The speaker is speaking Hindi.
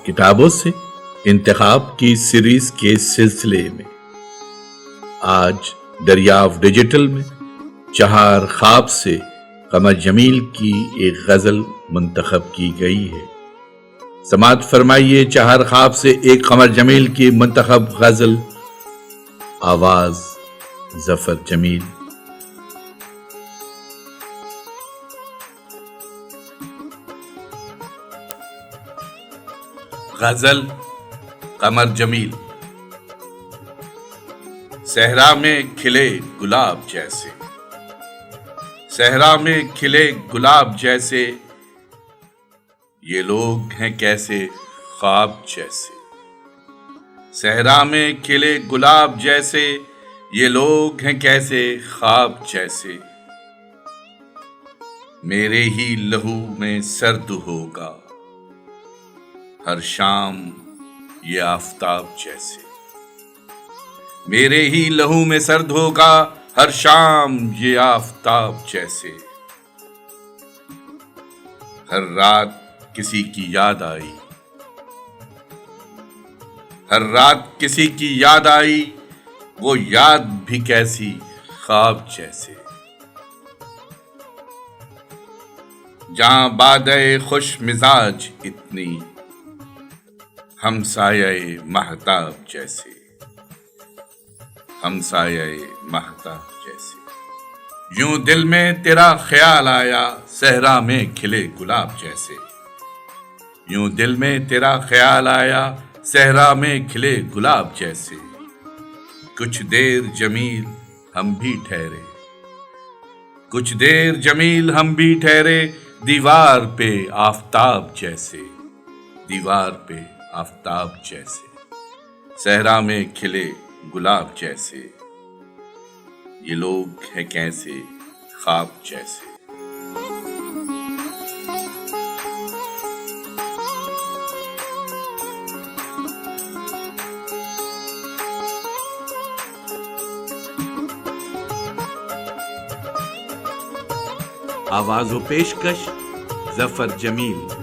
किताबों से इंतखाब की सीरीज के सिलसिले में आज दरियाव डिजिटल में चहार ख्वाब से कमर जमील की एक गजल मुंतखब की गई है। समाअत फरमाइए चहार ख्वाब से एक कमर जमील की मुंतखब गजल। आवाज जफर जमील। गजल कमर जमील। सहरा में खिले गुलाब जैसे, सहरा में खिले गुलाब जैसे, ये लोग हैं कैसे ख्वाब जैसे। सहरा में खिले गुलाब जैसे, ये लोग हैं कैसे ख्वाब जैसे। मेरे ही लहू में सर्द होगा हर शाम ये आफताब जैसे। मेरे ही लहू में सर्द होगा हर शाम ये आफताब जैसे। हर रात किसी की याद आई, हर रात किसी की याद आई, वो याद भी कैसी ख्वाब जैसे। जहां बादए खुश मिजाज इतनी हमसाये महताब जैसे, हमसाये महताब जैसे। यूं दिल में तेरा ख्याल आया सहरा में खिले गुलाब जैसे। यूं दिल में तेरा ख्याल आया सहरा में खिले गुलाब जैसे। कुछ देर जमील हम भी ठहरे, कुछ देर जमील हम भी ठहरे, दीवार पे आफताब जैसे, दीवार पे आफताब जैसे। सहरा में खिले गुलाब जैसे, ये लोग हैं कैसे ख्वाब जैसे। आवाज़ व पेशकश जफर जमील।